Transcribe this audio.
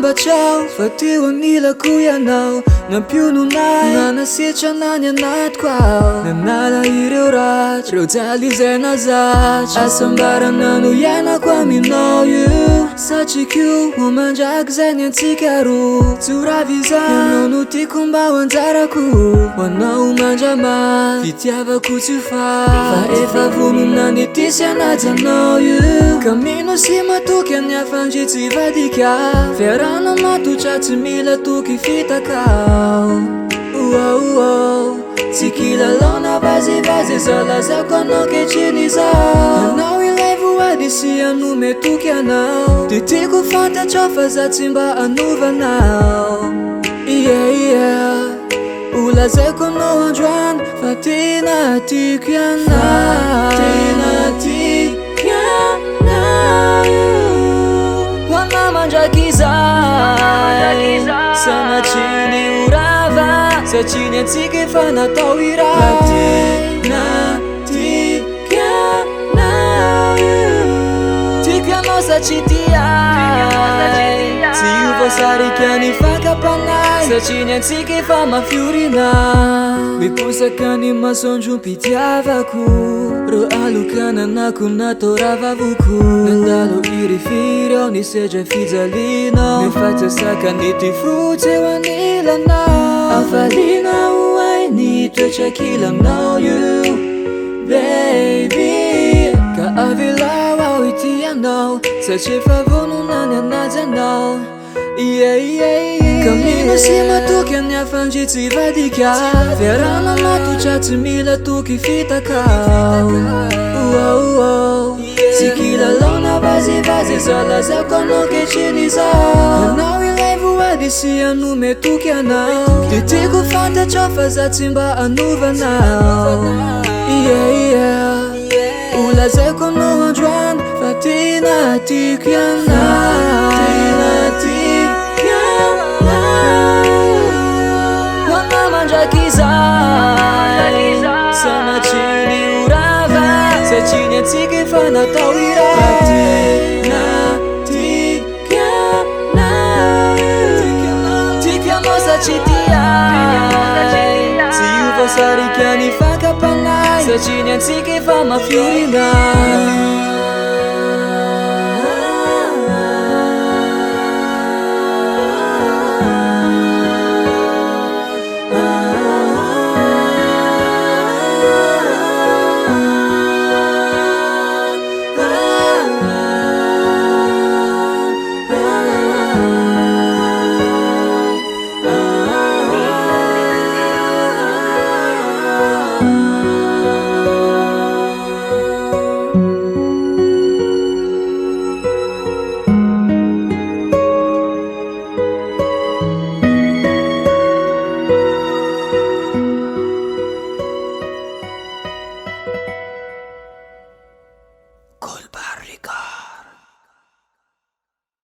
baciao Fatiwa nila kuyanao Nampyununay Na nasitrana nat kwao Nanala ireo rach Reo talizay nazach Asambarana no iaina kwa aminao io Satsikio Homandraky zay ny antsika ro Tsoravizay Ianao no tiako mba anjarako Hoanao mandrama Fitiavako tsy fa efa vonona ny tisy anajanao io Ka mino sy matoky any afandry tsy vadika Fiarana matotra tsy mila toky fitakao Tsy kilalao na vazivazy Zalazako anao kehitriny izao Anao ilay voady sy anome toky anao Ty tiako fantatrao fa za tsy mba anovanao Olazaiko anao androany fa tena tiako ianao Tena tiako ianao Hoana mandraky izay Sanatriny orava Satria ny antsika efa natao iray Tena tiako ianao Tiako ianao satria tiay Tsy io voasarika ny fankapanay Satria ny antsika efa mafiorina Miposaka ny masoandro mpitiavako Ro alokananako natao ravavoko Nandalo irifiry ao ny sedra fijalinao Mifatsasaka ny ty fotsy eo anilanao Afalina oay ny toetra kilanao io Baby Ka avelao ao ity anao Satria efa vonona ny anajanao Ka mino sy matoky any afandry tsy vadika Fiarana matotra tsy mila toky fitakao Tsy kilalao na vazivazy Zalazako anao kehitriny izao Anao ilay voady sy anome toky anao Ty tiako fantatrao fa za tsy mba anovanao Olazaiko anao androany fa tena tiako ianao Tena tiako ianao Hoana mandraky izay Sanatriny orava Satria ny antsika efa natao iray Tena tiako ianao Tiako ianao satria tiay Tsy io voasarika ny fankapanay Satria ny antsika efa mafiorina